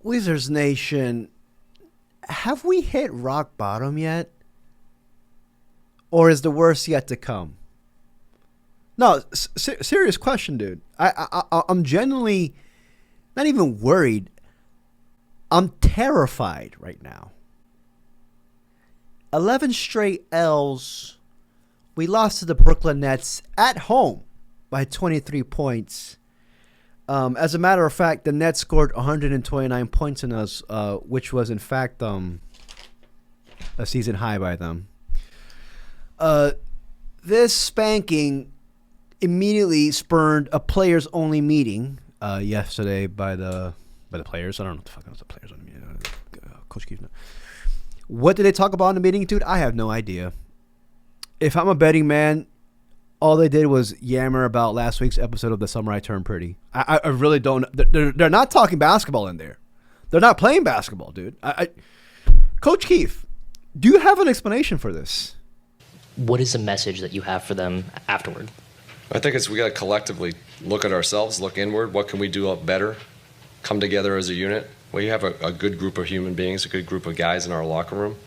Wizards Nation, have we hit rock bottom yet? Or is the worst yet to come? No, serious question, dude. I'm genuinely not even worried. I'm terrified right now. 11 straight L's. We lost to the Brooklyn Nets at home by 23 points. As a matter of fact, the Nets scored 129 points in us, which was in fact a season high by them. This spanking immediately spurred a players-only meeting yesterday by the players. I don't know what the fuck else the players on meeting. Coach Keith. What did they talk about in the meeting, dude? I have no idea. If I'm a betting man, all they did was yammer about last week's episode of The Summer I Turned Pretty. I really don't. They're not talking basketball in there. They're not playing basketball, dude. Coach Keith, do you have an explanation for this? What is the message that you have for them afterward? I think we got to collectively look at ourselves, look inward. What can we do better? Come together as a unit. We have a good group of human beings, a good group of guys in our locker room.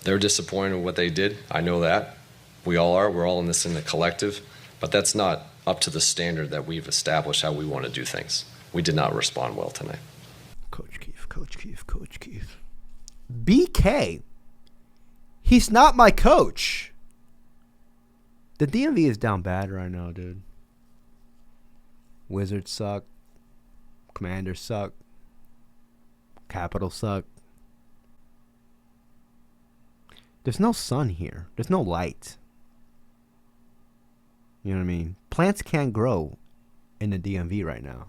They're disappointed with what they did. I know that. We all are. We're all in this in the collective. But that's not up to the standard that we've established how we want to do things. We did not respond well tonight. Coach Keith. BK, he's not my coach. The DMV is down bad right now, dude. Wizards suck. Commanders suck. Capitals suck. There's no sun here. There's no light. You know what I mean? Plants can't grow in the DMV right now.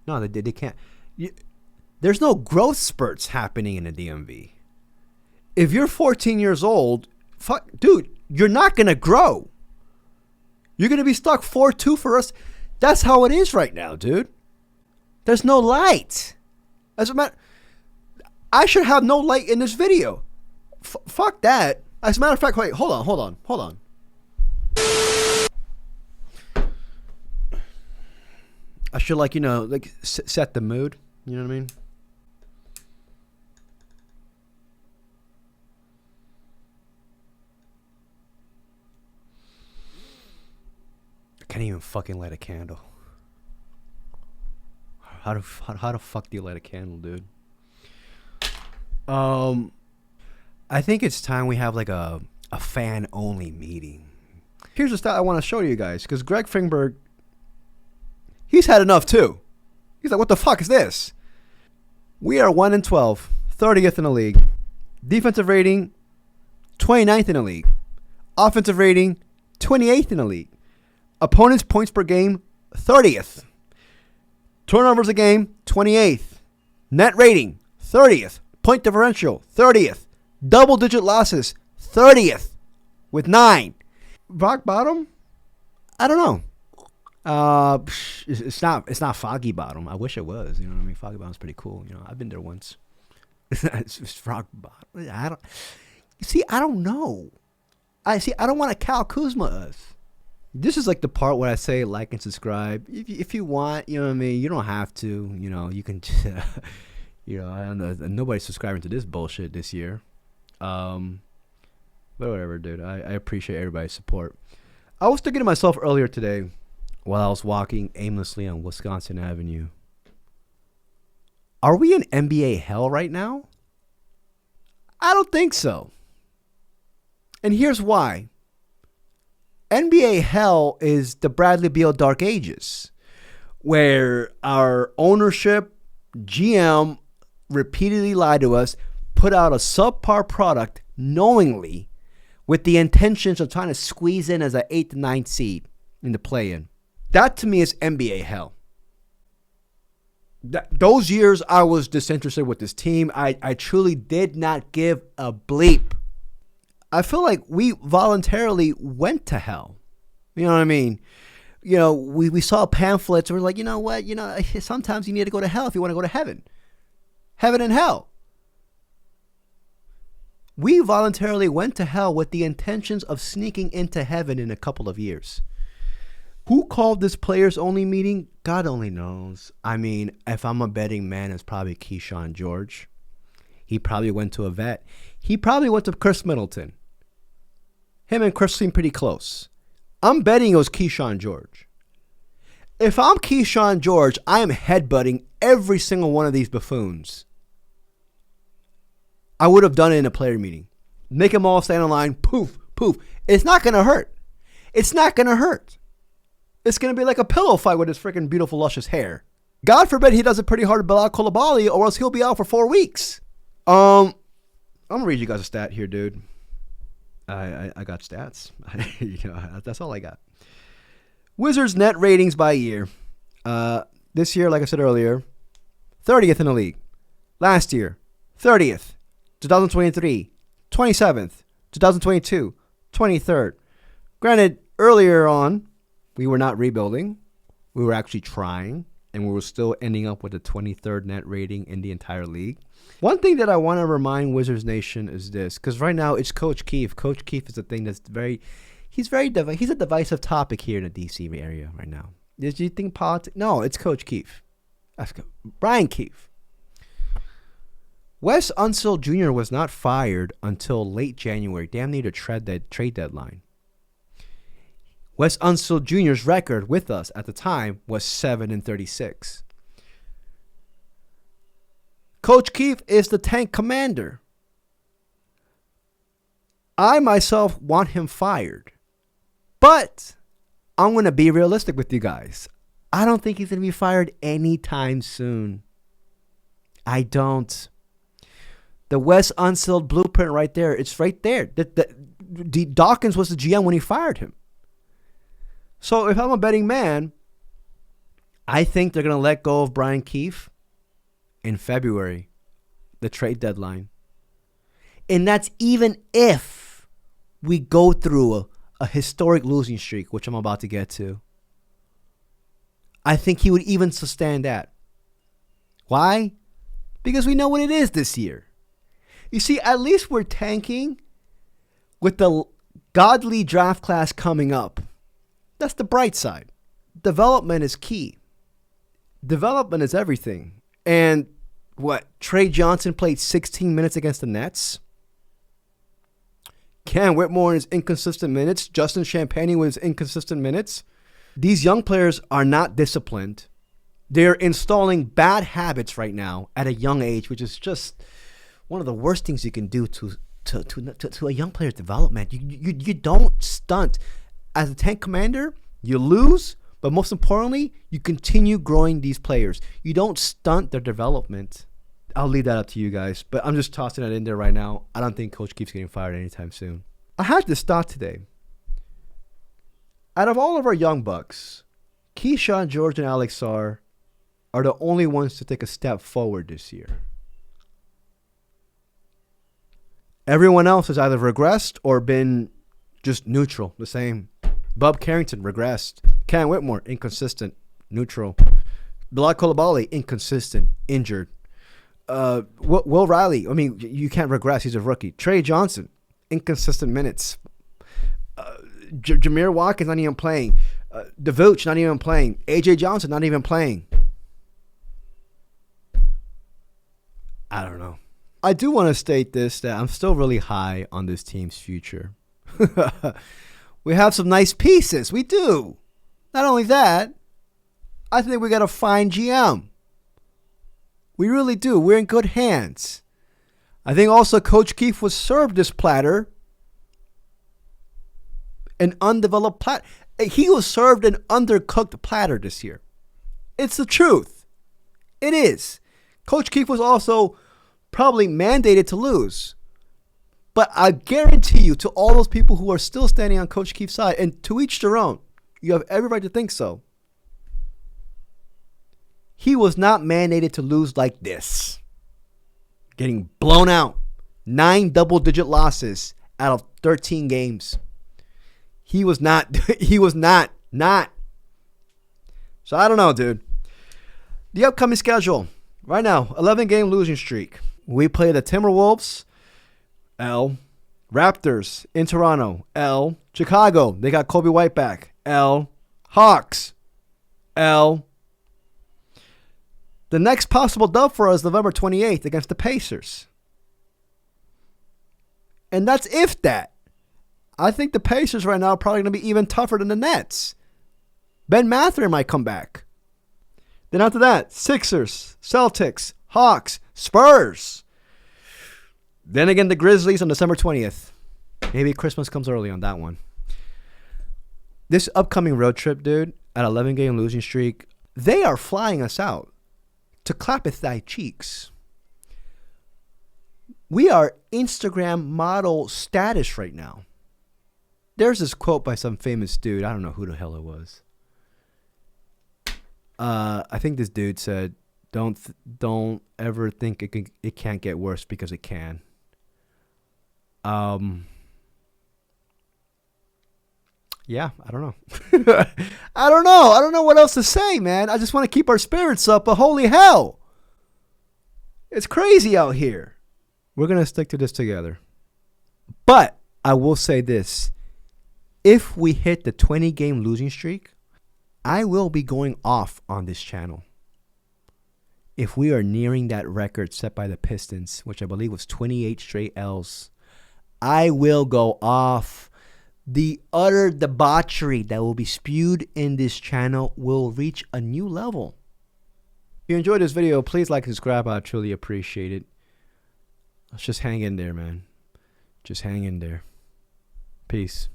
No, they can't. There's no growth spurts happening in the DMV. If you're 14 years old, dude, you're not going to grow. You're going to be stuck 4-2 for us. That's how it is right now, dude. There's no light. As a matter, I should have no light in this video. Fuck that. As a matter of fact, wait, hold on. I should set the mood. You know what I mean? I can't even fucking light a candle. How the fuck do you light a candle, dude? I think it's time we have like a fan only meeting. Here's the stat I want to show you guys, because Greg Fingberg, he's had enough too. He's like, what the fuck is this? We are 1-12, 30th in the league. Defensive rating, 29th in the league. Offensive rating, 28th in the league. Opponents' points per game, 30th. Turnovers a game, 28th. Net rating, 30th. Point differential, 30th. Double-digit losses, 30th. With 9. Rock bottom? I don't know. It's not foggy bottom. I wish it was. You know what I mean? Foggy bottom's pretty cool. You know, I've been there once. It's rock bottom. I don't know. I don't want to Cal Kuzma us. This is like the part where I say like and subscribe. If you want, you know what I mean? You don't have to. You know, you can, you know, I don't know. Nobody's subscribing to this bullshit this year. But whatever, dude. I appreciate everybody's support. I was thinking to myself earlier today while I was walking aimlessly on Wisconsin Avenue. Are we in NBA hell right now? I don't think so. And here's why. NBA hell is the Bradley Beal Dark Ages, where our ownership, GM, repeatedly lied to us, put out a subpar product knowingly with the intentions of trying to squeeze in as an 8th to 9th seed in the play-in. That to me is NBA hell. Those years I was disinterested with this team. I truly did not give a bleep. I feel like we voluntarily went to hell. You know what I mean? You know, we saw pamphlets and we're like, you know what? You know, sometimes you need to go to hell if you want to go to heaven. Heaven and hell. We voluntarily went to hell with the intentions of sneaking into heaven in a couple of years. Who called this players only meeting? God only knows. I mean, if I'm a betting man, it's probably Keyshawn George. He probably went to a vet. He probably went to Chris Middleton. Him and Chris seem pretty close. I'm betting it was Keyshawn George. If I'm Keyshawn George, I am headbutting every single one of these buffoons. I would have done it in a player meeting. Make them all stand in line. Poof, poof. It's not going to hurt. It's not going to hurt. It's going to be like a pillow fight with his freaking beautiful, luscious hair. God forbid he does it pretty hard to Bilal Coulibaly, or else he'll be out for 4 weeks. I'm going to read you guys a stat here, dude. I got stats. That's all I got. Wizards net ratings by year. This year, like I said earlier, 30th in the league. Last year, 30th. 2023, 27th. 2022, 23rd. Granted, earlier on, we were not rebuilding. We were actually trying, and we were still ending up with a 23rd net rating in the entire league. One thing that I want to remind Wizards Nation is this, because right now it's Coach Keefe. Coach Keefe is a thing that's he's a divisive topic here in the DC area right now. Did you think politics? No, it's Coach Keefe. Brian Keefe. Wes Unseld Jr. was not fired until late January, damn near the trade deadline. Wes Unseld Jr.'s record with us at the time was 7-36. Coach Keefe is the tank commander. I myself want him fired. But I'm going to be realistic with you guys. I don't think he's going to be fired anytime soon. I don't. The Wes Unseld blueprint right there, it's right there. Dawkins was the GM when he fired him. So if I'm a betting man, I think they're going to let go of Brian Keefe in February, the trade deadline. And that's even if we go through a historic losing streak, which I'm about to get to. I think he would even sustain that. Why? Because we know what it is this year. You see, at least we're tanking with the godly draft class coming up. That's the bright side. Development is key. Development is everything. And Trey Johnson played 16 minutes against the Nets. Cam Whitmore in his inconsistent minutes. Justin Champagnie with his inconsistent minutes. These young players are not disciplined. They're installing bad habits right now at a young age, which is just one of the worst things you can do to a young player's development. You don't stunt. As a tank commander, you lose, but most importantly, you continue growing these players. You don't stunt their development. I'll leave that up to you guys, but I'm just tossing that in there right now. I don't think Coach Keefe's getting fired anytime soon. I had this thought today. Out of all of our young bucks, Keyshawn George and Alex Sarr are the only ones to take a step forward this year. Everyone else has either regressed or been just neutral, the same. Bub Carrington regressed. Cam Whitmore, inconsistent, neutral. Bilal Coulibaly, inconsistent, injured. Will Riley, I mean, you can't regress. He's a rookie. Trey Johnson, inconsistent minutes. Jameer Watkins not even playing. DeVooch not even playing. AJ Johnson not even playing. I don't know. I do want to state this, that I'm still really high on this team's future. We have some nice pieces. We do. Not only that, I think we got a fine GM. We really do. We're in good hands. I think also Coach Keefe was served this platter. An undeveloped platter. He was served an undercooked platter this year. It's the truth. It is. Coach Keefe was also probably mandated to lose. But I guarantee you, to all those people who are still standing on Coach Keefe's side, and to each their own, you have every right to think so. He was not mandated to lose like this. Getting blown out. 9 double-digit losses out of 13 games. He was not. He was not. So I don't know, dude. The upcoming schedule. Right now, 11-game losing streak. We play the Timberwolves. L. Raptors in Toronto. L. Chicago. They got Kobe White back. L. Hawks. L. The next possible dub for us, November 28th against the Pacers. And that's if that. I think the Pacers right now are probably going to be even tougher than the Nets. Ben Mathurin might come back. Then after that, Sixers, Celtics, Hawks, Spurs. Then again, the Grizzlies on December 20th. Maybe Christmas comes early on that one. This upcoming road trip, dude, at 11-game losing streak, they are flying us out to clappeth thy cheeks. We are Instagram model status right now. There's this quote by some famous dude. I don't know who the hell it was. I think this dude said, "Don't ever think it can't get worse because it can." Yeah, I don't know. I don't know. I don't know what else to say, man. I just want to keep our spirits up, but holy hell, it's crazy out here. We're gonna stick to this together. But I will say this: if we hit the 20-game losing streak, I will be going off on this channel. If we are nearing that record set by the Pistons, which I believe was 28 straight L's, I will go off. The utter debauchery that will be spewed in this channel will reach a new level. If you enjoyed this video, please like and subscribe. I truly appreciate it. Let's just hang in there, man. Just hang in there. Peace.